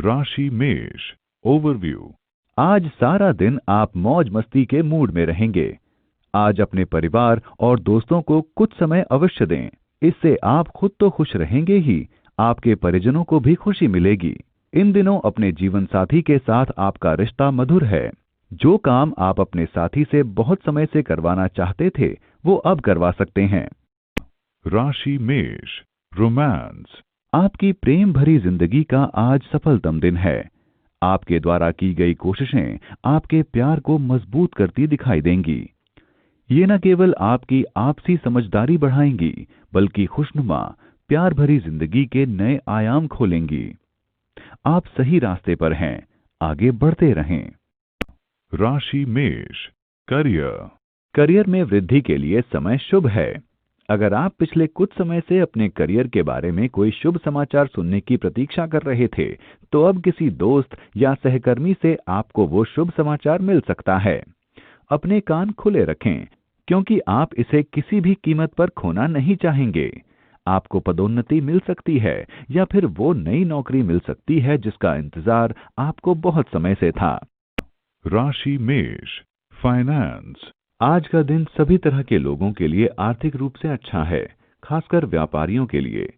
राशि मेष। ओवरव्यू। आज सारा दिन आप मौज मस्ती के मूड में रहेंगे। आज अपने परिवार और दोस्तों को कुछ समय अवश्य दें। इससे आप खुद तो खुश रहेंगे ही, आपके परिजनों को भी खुशी मिलेगी। इन दिनों अपने जीवन साथी के साथ आपका रिश्ता मधुर है। जो काम आप अपने साथी से बहुत समय से करवाना चाहते थे, वो अब करवा सकते हैं। राशि मेष। रोमांस। आपकी प्रेम भरी जिंदगी का आज सफलतम दिन है। आपके द्वारा की गई कोशिशें आपके प्यार को मजबूत करती दिखाई देंगी। ये न केवल आपकी आपसी समझदारी बढ़ाएंगी, बल्कि खुशनुमा प्यार भरी जिंदगी के नए आयाम खोलेंगी। आप सही रास्ते पर हैं, आगे बढ़ते रहें। राशि मेष। करियर। करियर में वृद्धि के लिए समय शुभ है। अगर आप पिछले कुछ समय से अपने करियर के बारे में कोई शुभ समाचार सुनने की प्रतीक्षा कर रहे थे, तो अब किसी दोस्त या सहकर्मी से आपको वो शुभ समाचार मिल सकता है। अपने कान खुले रखें, क्योंकि आप इसे किसी भी कीमत पर खोना नहीं चाहेंगे। आपको पदोन्नति मिल सकती है या फिर वो नई नौकरी मिल सकती है जिसका इंतजार आपको बहुत समय से था। राशि मेष। फाइनेंस। आज का दिन सभी तरह के लोगों के लिए आर्थिक रूप से अच्छा है, खासकर व्यापारियों के लिए।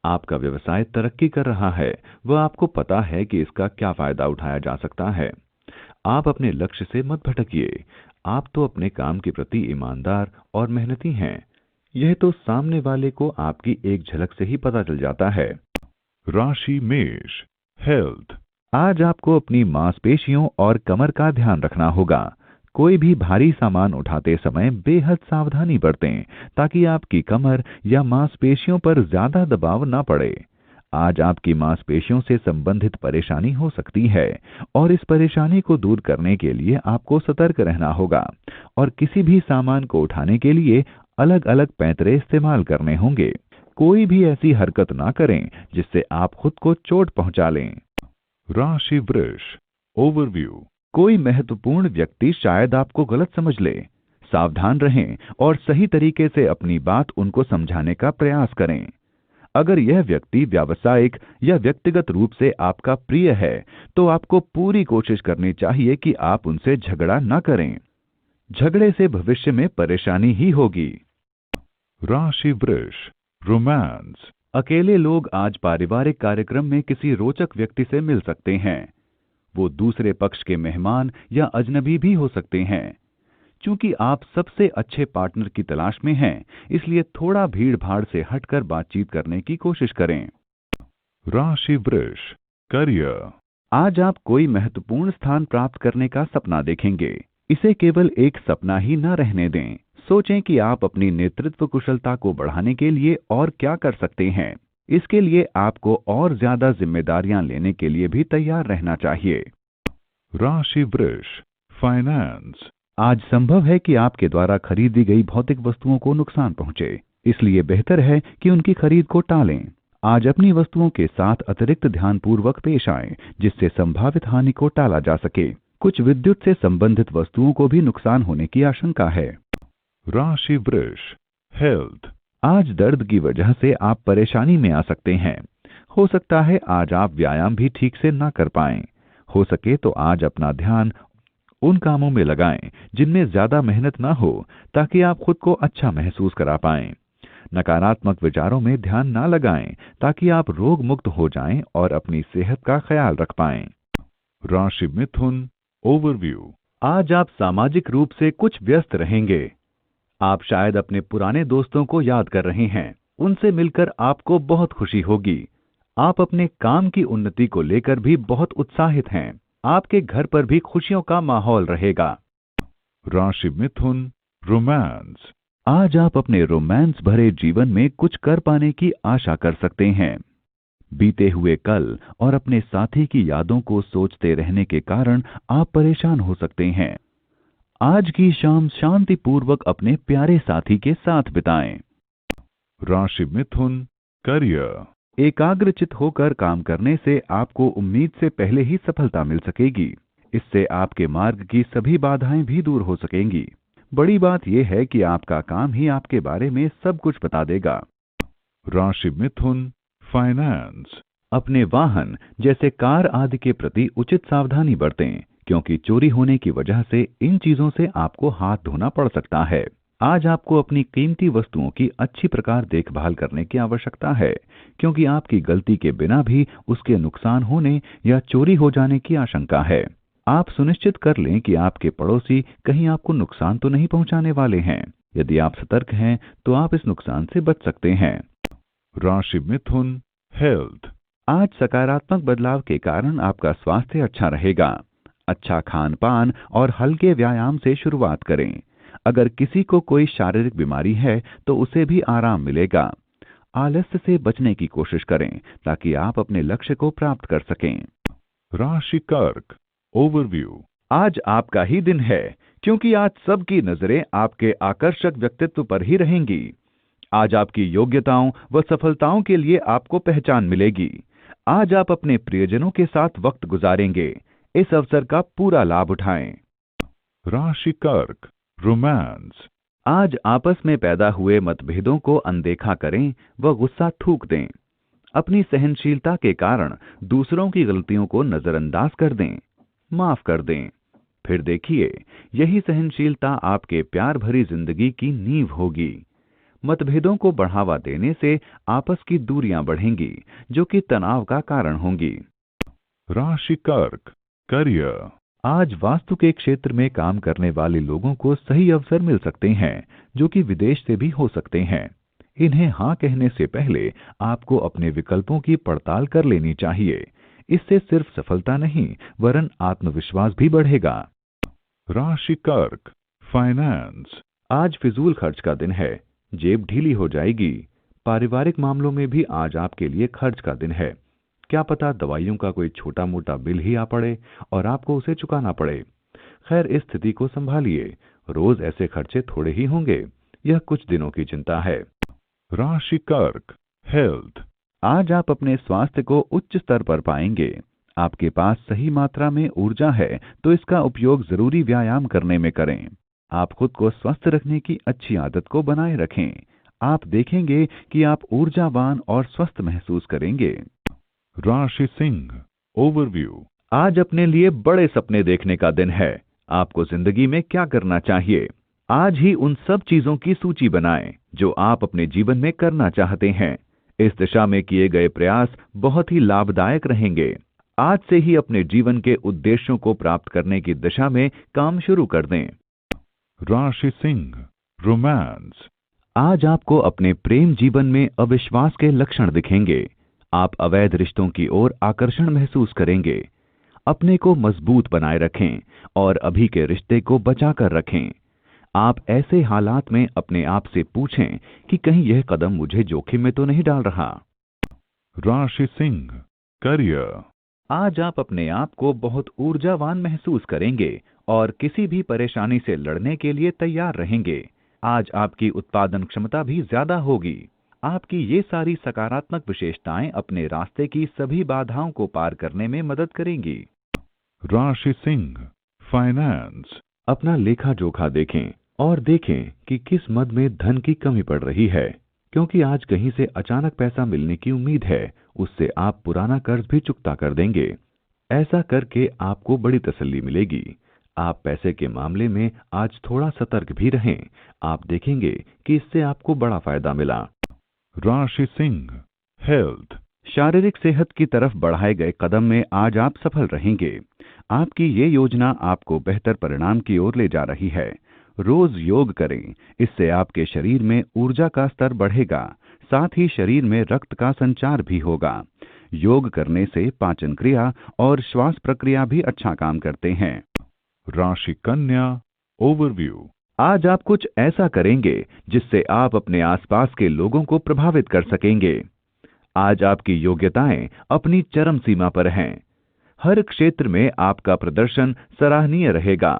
आपका व्यवसाय तरक्की कर रहा है, वह आपको पता है कि इसका क्या फायदा उठाया जा सकता है। आप अपने लक्ष्य से मत भटकिए। आप तो अपने काम के प्रति ईमानदार और मेहनती हैं। यह तो सामने वाले को आपकी एक झलक से ही पता चल जाता है। राशि मेष। हेल्थ। आज आपको अपनी मांसपेशियों और कमर का ध्यान रखना होगा। कोई भी भारी सामान उठाते समय बेहद सावधानी बरतें, ताकि आपकी कमर या मांसपेशियों पर ज्यादा दबाव न पड़े। आज आपकी मांसपेशियों से संबंधित परेशानी हो सकती है, और इस परेशानी को दूर करने के लिए आपको सतर्क रहना होगा और किसी भी सामान को उठाने के लिए अलग अलग पैंतरे इस्तेमाल करने होंगे। कोई भी ऐसी हरकत ना करें जिससे आप खुद को चोट पहुंचा लें। राशि वृष। ओवरव्यू। कोई महत्वपूर्ण व्यक्ति शायद आपको गलत समझ ले। सावधान रहें और सही तरीके से अपनी बात उनको समझाने का प्रयास करें। अगर यह व्यक्ति व्यावसायिक या व्यक्तिगत रूप से आपका प्रिय है, तो आपको पूरी कोशिश करनी चाहिए कि आप उनसे झगड़ा न करें। झगड़े से भविष्य में परेशानी ही होगी। राशि वृष। रोमांस। अकेले लोग आज पारिवारिक कार्यक्रम में किसी रोचक व्यक्ति से मिल सकते हैं। वो दूसरे पक्ष के मेहमान या अजनबी भी हो सकते हैं। चूंकि आप सबसे अच्छे पार्टनर की तलाश में हैं, इसलिए थोड़ा भीड़ भाड़ से हटकर बातचीत करने की कोशिश करें। राशि वृष। करियर। आज आप कोई महत्वपूर्ण स्थान प्राप्त करने का सपना देखेंगे। इसे केवल एक सपना ही न रहने दें। सोचें कि आप अपनी नेतृत्व कुशलता को बढ़ाने के लिए और क्या कर सकते हैं। इसके लिए आपको और ज्यादा जिम्मेदारियां लेने के लिए भी तैयार रहना चाहिए। राशि वृष। फाइनेंस। आज संभव है कि आपके द्वारा खरीदी गई भौतिक वस्तुओं को नुकसान पहुंचे, इसलिए बेहतर है कि उनकी खरीद को टालें। आज अपनी वस्तुओं के साथ अतिरिक्त ध्यानपूर्वक पेश आएं, जिससे संभावित हानि को टाला जा सके। कुछ विद्युत से संबंधित वस्तुओं को भी नुकसान होने की आशंका है। राशि वृष। हेल्थ। आज दर्द की वजह से आप परेशानी में आ सकते हैं। हो सकता है आज आप व्यायाम भी ठीक से ना कर पाएं। हो सके तो आज अपना ध्यान उन कामों में लगाएं जिनमें ज्यादा मेहनत ना हो, ताकि आप खुद को अच्छा महसूस करा पाएं। नकारात्मक विचारों में ध्यान ना लगाएं, ताकि आप रोग मुक्त हो जाएं और अपनी सेहत का ख्याल रख पाएं। राशि मिथुन। ओवरव्यू। आज आप सामाजिक रूप से कुछ व्यस्त रहेंगे। आप शायद अपने पुराने दोस्तों को याद कर रहे हैं। उनसे मिलकर आपको बहुत खुशी होगी। आप अपने काम की उन्नति को लेकर भी बहुत उत्साहित हैं। आपके घर पर भी खुशियों का माहौल रहेगा। राशि मिथुन। रोमांस। आज आप अपने रोमांस भरे जीवन में कुछ कर पाने की आशा कर सकते हैं। बीते हुए कल और अपने साथी की यादों को सोचते रहने के कारण आप परेशान हो सकते हैं। आज की शाम शांतिपूर्वक अपने प्यारे साथी के साथ बिताएं। राशि मिथुन। करियर। एकाग्रचित होकर काम करने से आपको उम्मीद से पहले ही सफलता मिल सकेगी। इससे आपके मार्ग की सभी बाधाएं भी दूर हो सकेंगी। बड़ी बात यह है कि आपका काम ही आपके बारे में सब कुछ बता देगा। राशि मिथुन। फाइनेंस। अपने वाहन जैसे कार आदि के प्रति उचित सावधानी बरतें, क्योंकि चोरी होने की वजह से इन चीजों से आपको हाथ धोना पड़ सकता है। आज आपको अपनी कीमती वस्तुओं की अच्छी प्रकार देखभाल करने की आवश्यकता है, क्योंकि आपकी गलती के बिना भी उसके नुकसान होने या चोरी हो जाने की आशंका है। आप सुनिश्चित कर लें कि आपके पड़ोसी कहीं आपको नुकसान तो नहीं पहुंचाने वाले हैं। यदि आप सतर्क हैं तो आप इस नुकसान से बच सकते हैं। राशि मिथुन, हेल्थ। आज सकारात्मक बदलाव के कारण आपका स्वास्थ्य अच्छा रहेगा। अच्छा खान पान और हल्के व्यायाम से शुरुआत करें। अगर किसी को कोई शारीरिक बीमारी है तो उसे भी आराम मिलेगा। आलस्य से बचने की कोशिश करें ताकि आप अपने लक्ष्य को प्राप्त कर सकें। राशि कर्क, ओवरव्यू। आज आपका ही दिन है, क्योंकि आज सबकी नजरें आपके आकर्षक व्यक्तित्व पर ही रहेंगी। आज आपकी योग्यताओं व सफलताओं के लिए आपको पहचान मिलेगी। आज आप अपने प्रियजनों के साथ वक्त गुजारेंगे। इस अवसर का पूरा लाभ उठाएं। राशि कर्क, रोमांस। आज आपस में पैदा हुए मतभेदों को अनदेखा करें व गुस्सा थूक दें। अपनी सहनशीलता के कारण दूसरों की गलतियों को नजरअंदाज कर दें, माफ कर दें। फिर देखिए, यही सहनशीलता आपके प्यार भरी जिंदगी की नींव होगी। मतभेदों को बढ़ावा देने से आपस की दूरियां बढ़ेंगी, जो कि तनाव का कारण होंगी। राशि कर्क, करियर। आज वास्तु के क्षेत्र में काम करने वाले लोगों को सही अवसर मिल सकते हैं, जो कि विदेश से भी हो सकते हैं। इन्हें हाँ कहने से पहले आपको अपने विकल्पों की पड़ताल कर लेनी चाहिए। इससे सिर्फ सफलता नहीं वरन आत्मविश्वास भी बढ़ेगा। राशि कर्क, फाइनेंस। आज फिजूल खर्च का दिन है, जेब ढीली हो जाएगी। पारिवारिक मामलों में भी आज आपके लिए खर्च का दिन है। क्या पता दवाइयों का कोई छोटा मोटा बिल ही आ पड़े और आपको उसे चुकाना पड़े। खैर, इस स्थिति को संभालिए। रोज ऐसे खर्चे थोड़े ही होंगे। यह कुछ दिनों की चिंता है। राशि कर्क, हेल्थ। आज आप अपने स्वास्थ्य को उच्च स्तर पर पाएंगे। आपके पास सही मात्रा में ऊर्जा है, तो इसका उपयोग जरूरी व्यायाम करने में करें। आप खुद को स्वस्थ रखने की अच्छी आदत को बनाए रखें। आप देखेंगे कि आप ऊर्जावान और स्वस्थ महसूस करेंगे। राशि सिंह, ओवरव्यू। आज अपने लिए बड़े सपने देखने का दिन है। आपको जिंदगी में क्या करना चाहिए? आज ही उन सब चीजों की सूची बनाएं जो आप अपने जीवन में करना चाहते हैं। इस दिशा में किए गए प्रयास बहुत ही लाभदायक रहेंगे। आज से ही अपने जीवन के उद्देश्यों को प्राप्त करने की दिशा में काम शुरू कर दें। राशि सिंह, रोमांस। आज आपको अपने प्रेम जीवन में अविश्वास के लक्षण दिखेंगे। आप अवैध रिश्तों की ओर आकर्षण महसूस करेंगे। अपने को मजबूत बनाए रखें और अभी के रिश्ते को बचाकर रखें। आप ऐसे हालात में अपने आप से पूछें कि कहीं यह कदम मुझे जोखिम में तो नहीं डाल रहा। राशि सिंह, करियर। आज आप अपने आप को बहुत ऊर्जावान महसूस करेंगे और किसी भी परेशानी से लड़ने के लिए तैयार रहेंगे। आज आपकी उत्पादन क्षमता भी ज्यादा होगी। आपकी ये सारी सकारात्मक विशेषताएं अपने रास्ते की सभी बाधाओं को पार करने में मदद करेंगी। राशि सिंह, फाइनेंस। अपना लेखा जोखा देखें और देखें कि किस मद में धन की कमी पड़ रही है, क्योंकि आज कहीं से अचानक पैसा मिलने की उम्मीद है। उससे आप पुराना कर्ज भी चुकता कर देंगे। ऐसा करके आपको बड़ी तसल्ली मिलेगी। आप पैसे के मामले में आज थोड़ा सतर्क भी रहें। आप देखेंगे कि इससे आपको बड़ा फायदा मिला। राशि सिंह, हेल्थ। शारीरिक सेहत की तरफ बढ़ाए गए कदम में आज आप सफल रहेंगे। आपकी ये योजना आपको बेहतर परिणाम की ओर ले जा रही है। रोज योग करें, इससे आपके शरीर में ऊर्जा का स्तर बढ़ेगा, साथ ही शरीर में रक्त का संचार भी होगा। योग करने से पाचन क्रिया और श्वास प्रक्रिया भी अच्छा काम करते हैं। राशि कन्या, ओवरव्यू। आज आप कुछ ऐसा करेंगे जिससे आप अपने आसपास के लोगों को प्रभावित कर सकेंगे। आज आपकी योग्यताएं अपनी चरम सीमा पर हैं। हर क्षेत्र में आपका प्रदर्शन सराहनीय रहेगा,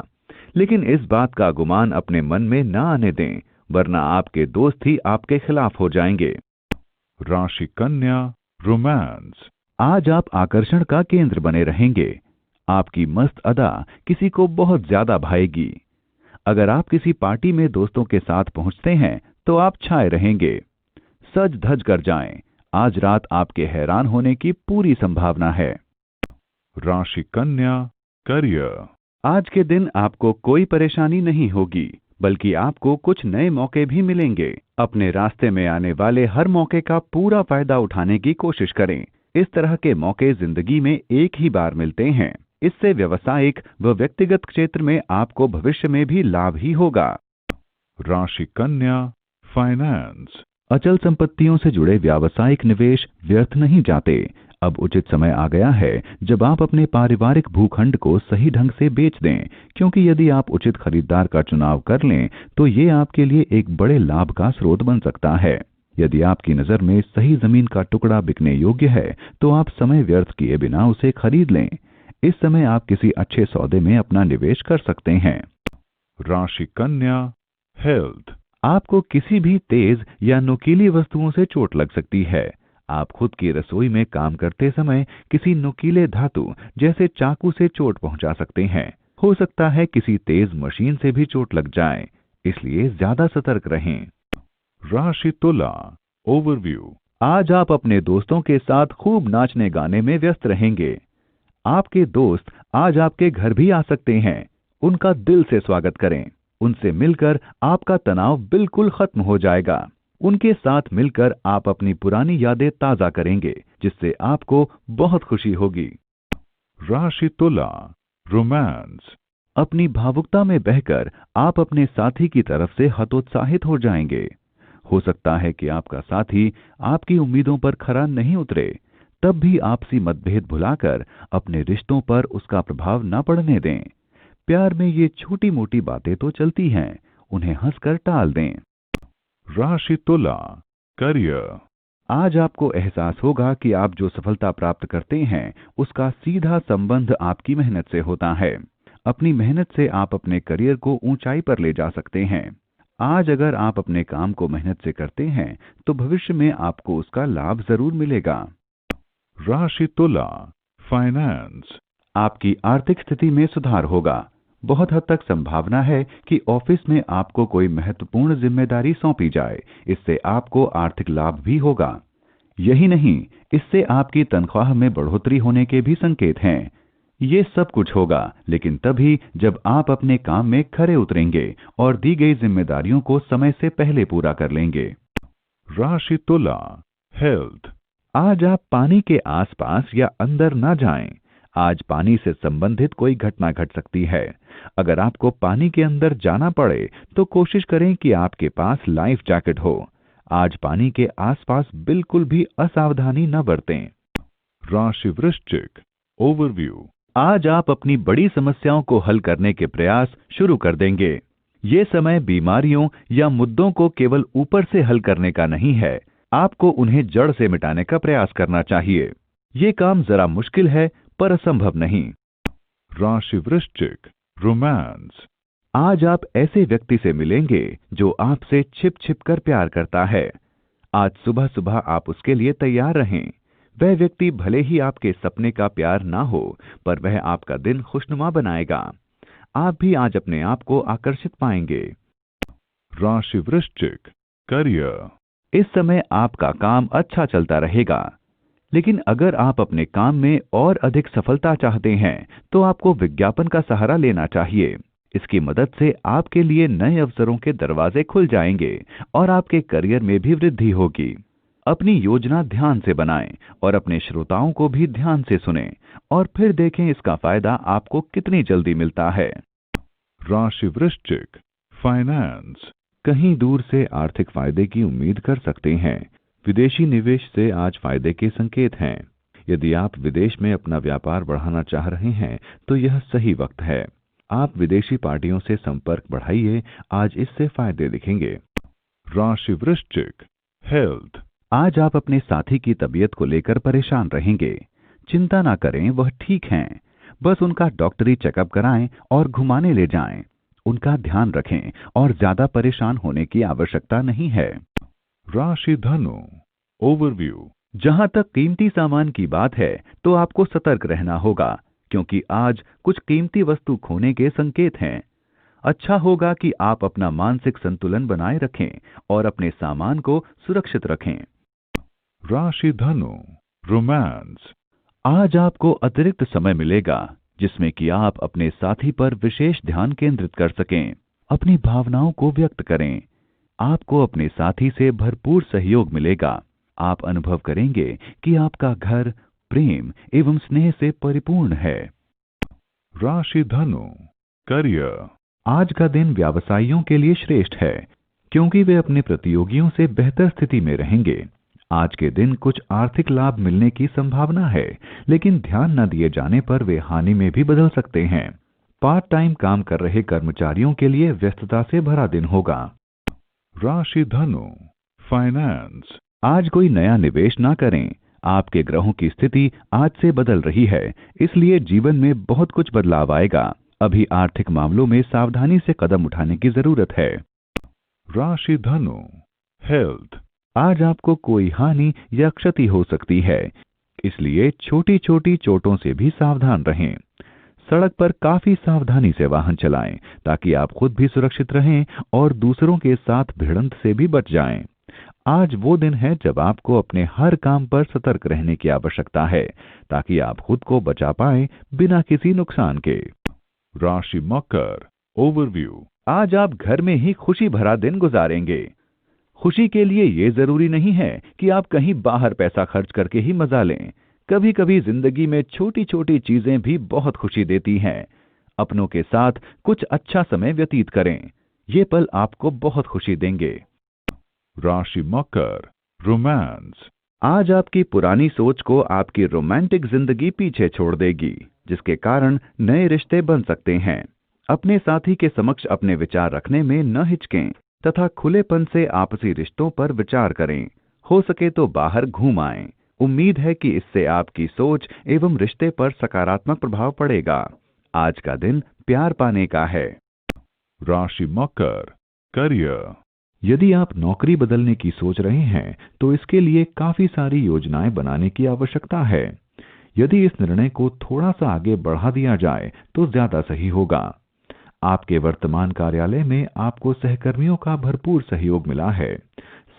लेकिन इस बात का गुमान अपने मन में न आने दें, वरना आपके दोस्त ही आपके खिलाफ हो जाएंगे। राशि कन्या, रोमांस। आज आप आकर्षण का केंद्र बने रहेंगे। आपकी मस्त अदा किसी को बहुत ज्यादा भाएगी। अगर आप किसी पार्टी में दोस्तों के साथ पहुंचते हैं तो आप छाए रहेंगे। सज धज कर जाएं। आज रात आपके हैरान होने की पूरी संभावना है। राशि कन्या, करियर। आज के दिन आपको कोई परेशानी नहीं होगी, बल्कि आपको कुछ नए मौके भी मिलेंगे। अपने रास्ते में आने वाले हर मौके का पूरा फायदा उठाने की कोशिश करें। इस तरह के मौके जिंदगी में एक ही बार मिलते हैं। इससे व्यावसायिक व व्यक्तिगत क्षेत्र में आपको भविष्य में भी लाभ ही होगा। राशि कन्या, फाइनेंस। अचल संपत्तियों से जुड़े व्यावसायिक निवेश व्यर्थ नहीं जाते। अब उचित समय आ गया है जब आप अपने पारिवारिक भूखंड को सही ढंग से बेच दें, क्योंकि यदि आप उचित खरीदार का चुनाव कर लें तो ये आपके लिए एक बड़े लाभ का स्रोत बन सकता है। यदि आपकी नज़र में सही जमीन का टुकड़ा बिकने योग्य है तो आप समय व्यर्थ किए बिना उसे खरीद लें। इस समय आप किसी अच्छे सौदे में अपना निवेश कर सकते हैं। राशि कन्या, हेल्थ। आपको किसी भी तेज या नुकीली वस्तुओं से चोट लग सकती है। आप खुद की रसोई में काम करते समय किसी नुकीले धातु जैसे चाकू से चोट पहुंचा सकते हैं। हो सकता है किसी तेज मशीन से भी चोट लग जाए, इसलिए ज्यादा सतर्क रहें। राशि तुला, ओवरव्यू। आज आप अपने दोस्तों के साथ खूब नाचने गाने में व्यस्त रहेंगे। आपके दोस्त आज आपके घर भी आ सकते हैं। उनका दिल से स्वागत करें। उनसे मिलकर आपका तनाव बिल्कुल खत्म हो जाएगा। उनके साथ मिलकर आप अपनी पुरानी यादें ताजा करेंगे, जिससे आपको बहुत खुशी होगी। राशि तुला, रोमांस। अपनी भावुकता में बहकर आप अपने साथी की तरफ से हतोत्साहित हो जाएंगे। हो सकता है कि आपका साथी आपकी उम्मीदों पर खरा नहीं उतरे, तब भी आपसी मतभेद भुलाकर अपने रिश्तों पर उसका प्रभाव न पड़ने दें। प्यार में ये छोटी मोटी बातें तो चलती हैं, उन्हें हंसकर टाल दें। राशि तुला, करियर। आज आपको एहसास होगा कि आप जो सफलता प्राप्त करते हैं उसका सीधा संबंध आपकी मेहनत से होता है। अपनी मेहनत से आप अपने करियर को ऊंचाई पर ले जा सकते हैं। आज अगर आप अपने काम को मेहनत से करते हैं तो भविष्य में आपको उसका लाभ जरूर मिलेगा। राशि तुला, फाइनेंस। आपकी आर्थिक स्थिति में सुधार होगा। बहुत हद तक संभावना है कि ऑफिस में आपको कोई महत्वपूर्ण जिम्मेदारी सौंपी जाए। इससे आपको आर्थिक लाभ भी होगा। यही नहीं, इससे आपकी तनख्वाह में बढ़ोतरी होने के भी संकेत हैं। ये सब कुछ होगा, लेकिन तभी जब आप अपने काम में खरे उतरेंगे और दी गई जिम्मेदारियों को समय से पहले पूरा कर लेंगे। राशि तुला, हेल्थ। आज आप पानी के आसपास या अंदर न जाएं। आज पानी से संबंधित कोई घटना घट सकती है। अगर आपको पानी के अंदर जाना पड़े तो कोशिश करें कि आपके पास लाइफ जैकेट हो। आज पानी के आसपास बिल्कुल भी असावधानी न बरतें। राशि वृश्चिक, ओवरव्यू। आज आप अपनी बड़ी समस्याओं को हल करने के प्रयास शुरू कर देंगे। ये समय बीमारियों या मुद्दों को केवल ऊपर से हल करने का नहीं है, आपको उन्हें जड़ से मिटाने का प्रयास करना चाहिए। ये काम जरा मुश्किल है पर असंभव नहीं। राशि वृश्चिक, रोमांस। आज आप ऐसे व्यक्ति से मिलेंगे जो आपसे छिप छिप कर प्यार करता है। आज सुबह सुबह आप उसके लिए तैयार रहें। वह व्यक्ति भले ही आपके सपने का प्यार ना हो, पर वह आपका दिन खुशनुमा बनाएगा। आप भी आज अपने आप को आकर्षित पाएंगे। राशि वृश्चिक, करियर। इस समय आपका काम अच्छा चलता रहेगा, लेकिन अगर आप अपने काम में और अधिक सफलता चाहते हैं तो आपको विज्ञापन का सहारा लेना चाहिए। इसकी मदद से आपके लिए नए अवसरों के दरवाजे खुल जाएंगे और आपके करियर में भी वृद्धि होगी। अपनी योजना ध्यान से बनाएं और अपने श्रोताओं को भी ध्यान से सुनें और फिर देखें इसका फायदा आपको कितनी जल्दी मिलता है। राशि वृश्चिक, फाइनेंस। कहीं दूर से आर्थिक फायदे की उम्मीद कर सकते हैं। विदेशी निवेश से आज फायदे के संकेत हैं। यदि आप विदेश में अपना व्यापार बढ़ाना चाह रहे हैं तो यह सही वक्त है। आप विदेशी पार्टियों से संपर्क बढ़ाइए, आज इससे फायदे दिखेंगे। राशि वृश्चिक, हेल्थ। आज आप अपने साथी की तबीयत को लेकर परेशान रहेंगे। चिंता ना करें, वह ठीक हैं। बस उनका डॉक्टरी चेकअप कराएं और घुमाने ले जाएं। उनका ध्यान रखें और ज्यादा परेशान होने की आवश्यकता नहीं है। राशि धनु, ओवरव्यू। जहां तक कीमती सामान की बात है तो आपको सतर्क रहना होगा, क्योंकि आज कुछ कीमती वस्तु खोने के संकेत हैं। अच्छा होगा कि आप अपना मानसिक संतुलन बनाए रखें और अपने सामान को सुरक्षित रखें। राशि धनु, रोमांस। आज आपको अतिरिक्त समय मिलेगा जिसमें कि आप अपने साथी पर विशेष ध्यान केंद्रित कर सकें। अपनी भावनाओं को व्यक्त करें। आपको अपने साथी से भरपूर सहयोग मिलेगा। आप अनुभव करेंगे कि आपका घर प्रेम एवं स्नेह से परिपूर्ण है। राशि धनु, करियर। आज का दिन व्यवसायियों के लिए श्रेष्ठ है क्योंकि वे अपने प्रतियोगियों से बेहतर स्थिति में रहेंगे। आज के दिन कुछ आर्थिक लाभ मिलने की संभावना है, लेकिन ध्यान न दिए जाने पर वे हानि में भी बदल सकते हैं। पार्ट टाइम काम कर रहे कर्मचारियों के लिए व्यस्तता से भरा दिन होगा। राशि धनु, फाइनेंस। आज कोई नया निवेश ना करें। आपके ग्रहों की स्थिति आज से बदल रही है, इसलिए जीवन में बहुत कुछ बदलाव आएगा। अभी आर्थिक मामलों में सावधानी से कदम उठाने की जरूरत है। राशि धनु, हेल्थ। आज आपको कोई हानि या क्षति हो सकती है, इसलिए छोटी छोटी चोटों से भी सावधान रहें। सड़क पर काफी सावधानी से वाहन चलाएं ताकि आप खुद भी सुरक्षित रहें और दूसरों के साथ भिड़ंत से भी बच जाएं। आज वो दिन है जब आपको अपने हर काम पर सतर्क रहने की आवश्यकता है ताकि आप खुद को बचा पाएं बिना किसी नुकसान के। राशि मकर, ओवरव्यू। आज आप घर में ही खुशी भरा दिन गुजारेंगे। खुशी के लिए ये जरूरी नहीं है कि आप कहीं बाहर पैसा खर्च करके ही मजा लें। कभी कभी जिंदगी में छोटी छोटी चीजें भी बहुत खुशी देती हैं। अपनों के साथ कुछ अच्छा समय व्यतीत करें, ये पल आपको बहुत खुशी देंगे। राशि मकर, रोमांस। आज आपकी पुरानी सोच को आपकी रोमांटिक जिंदगी पीछे छोड़ देगी, जिसके कारण नए रिश्ते बन सकते हैं। अपने साथी के समक्ष अपने विचार रखने में न हिचकें तथा खुलेपन से आपसी रिश्तों पर विचार करें। हो सके तो बाहर घूम आएं। उम्मीद है कि इससे आपकी सोच एवं रिश्ते पर सकारात्मक प्रभाव पड़ेगा। आज का दिन प्यार पाने का है। राशि मकर, करियर। यदि आप नौकरी बदलने की सोच रहे हैं तो इसके लिए काफी सारी योजनाएं बनाने की आवश्यकता है। यदि इस निर्णय को थोड़ा सा आगे बढ़ा दिया जाए तो ज्यादा सही होगा। आपके वर्तमान कार्यालय में आपको सहकर्मियों का भरपूर सहयोग मिला है,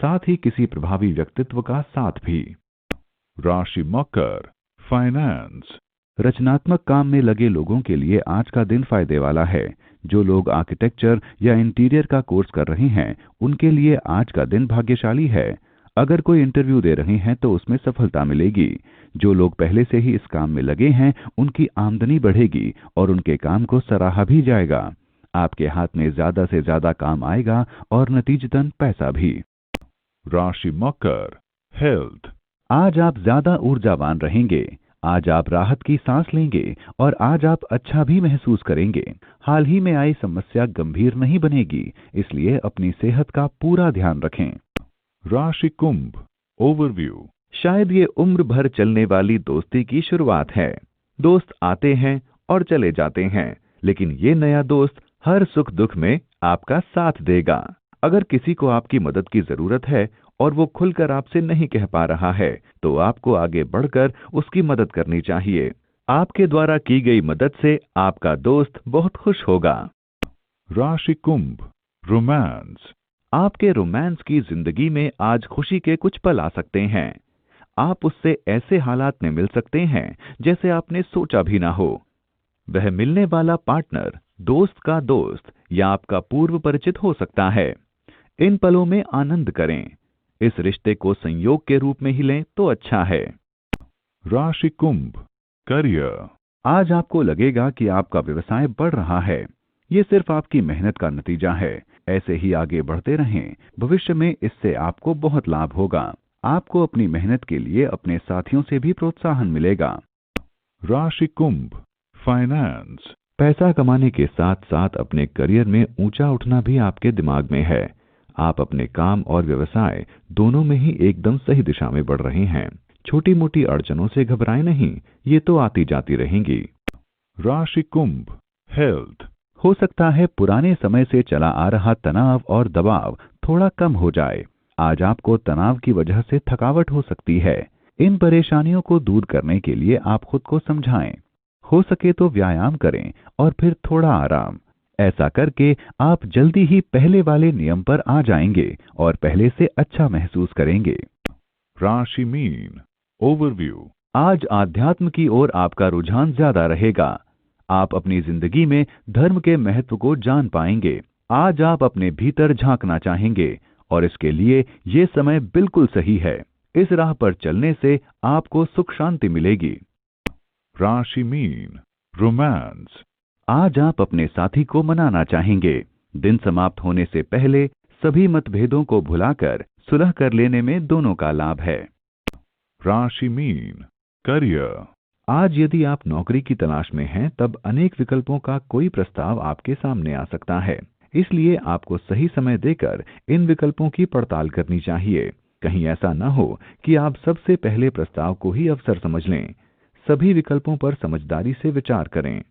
साथ ही किसी प्रभावी व्यक्तित्व का साथ भी। राशि मकर, फाइनेंस। रचनात्मक काम में लगे लोगों के लिए आज का दिन फायदे वाला है। जो लोग आर्किटेक्चर या इंटीरियर का कोर्स कर रहे हैं उनके लिए आज का दिन भाग्यशाली है। अगर कोई इंटरव्यू दे रहे हैं तो उसमें सफलता मिलेगी। जो लोग पहले से ही इस काम में लगे हैं उनकी आमदनी बढ़ेगी और उनके काम को सराहा भी जाएगा। आपके हाथ में ज्यादा से ज्यादा काम आएगा और नतीजतन पैसा भी। राशि मकर, हेल्थ। आज आप ज्यादा ऊर्जावान रहेंगे। आज आप राहत की सांस लेंगे और आज आप अच्छा भी महसूस करेंगे। हाल ही में आई समस्या गंभीर नहीं बनेगी, इसलिए अपनी सेहत का पूरा ध्यान रखें। राशि कुंभ, ओवरव्यू। शायद ये उम्र भर चलने वाली दोस्ती की शुरुआत है। दोस्त आते हैं और चले जाते हैं, लेकिन ये नया दोस्त हर सुख दुख में आपका साथ देगा। अगर किसी को आपकी मदद की जरूरत है और वो खुलकर आपसे नहीं कह पा रहा है तो आपको आगे बढ़कर उसकी मदद करनी चाहिए। आपके द्वारा की गई मदद से आपका दोस्त बहुत खुश होगा। राशि कुंभ, रोमांस। आपके रोमांस की जिंदगी में आज खुशी के कुछ पल आ सकते हैं। आप उससे ऐसे हालात में मिल सकते हैं जैसे आपने सोचा भी ना हो। वह मिलने वाला पार्टनर दोस्त का दोस्त या आपका पूर्व परिचित हो सकता है। इन पलों में आनंद करें। इस रिश्ते को संयोग के रूप में ही लें तो अच्छा है। राशि कुंभ, करियर। आज आपको लगेगा कि आपका व्यवसाय बढ़ रहा है। ये सिर्फ आपकी मेहनत का नतीजा है। ऐसे ही आगे बढ़ते रहें। भविष्य में इससे आपको बहुत लाभ होगा। आपको अपनी मेहनत के लिए अपने साथियों से भी प्रोत्साहन मिलेगा। राशि कुंभ, फाइनेंस। पैसा कमाने के साथ साथ अपने करियर में ऊंचा उठना भी आपके दिमाग में है। आप अपने काम और व्यवसाय दोनों में ही एकदम सही दिशा में बढ़ रहे हैं। छोटी मोटी अड़चनों से घबराएं नहीं, ये तो आती जाती रहेंगी। राशि कुंभ, हेल्थ। हो सकता है पुराने समय से चला आ रहा तनाव और दबाव थोड़ा कम हो जाए। आज आपको तनाव की वजह से थकावट हो सकती है। इन परेशानियों को दूर करने के लिए आप खुद को समझाएं। हो सके तो व्यायाम करें और फिर थोड़ा आराम। ऐसा करके आप जल्दी ही पहले वाले नियम पर आ जाएंगे और पहले से अच्छा महसूस करेंगे। Rashi Mean Overview. आज आध्यात्म की ओर आपका रुझान ज्यादा रहेगा। आप अपनी जिंदगी में धर्म के महत्व को जान पाएंगे। आज आप अपने भीतर झांकना चाहेंगे और इसके लिए ये समय बिल्कुल सही है। इस राह पर चलने से आपको सुख शांति मिलेगी। Rashi Mean Romance. आज आप अपने साथी को मनाना चाहेंगे। दिन समाप्त होने से पहले सभी मतभेदों को भुलाकर सुलह कर लेने में दोनों का लाभ है। Rashi Mean Career. आज यदि आप नौकरी की तलाश में हैं, तब अनेक विकल्पों का कोई प्रस्ताव आपके सामने आ सकता है। इसलिए आपको सही समय देकर इन विकल्पों की पड़ताल करनी चाहिए। कहीं ऐसा न हो कि आप सबसे पहले प्रस्ताव को ही अवसर समझ लें। सभी विकल्पों पर समझदारी से विचार करें।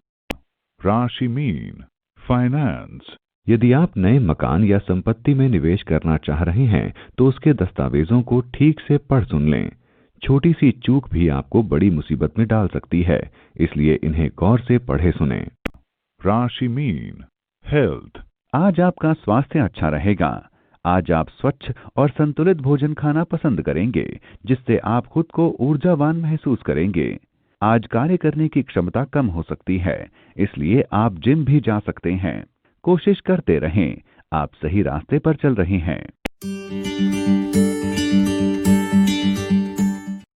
Rashi Mean Finance. यदि आप नए मकान या संपत्ति में निवेश करना चाह रहे हैं, तो उसके दस्तावेजों को ठीक से पढ़ सुन लें। छोटी सी चूक भी आपको बड़ी मुसीबत में डाल सकती है, इसलिए इन्हें गौर से पढ़े सुनें। Rashi Mean Health. आज आपका स्वास्थ्य अच्छा रहेगा। आज आप स्वच्छ और संतुलित भोजन खाना पसंद करेंगे, जिससे आप खुद को ऊर्जावान महसूस करेंगे। आज कार्य करने की क्षमता कम हो सकती है, इसलिए आप जिम भी जा सकते हैं। कोशिश करते रहें, आप सही रास्ते पर चल रहे हैं।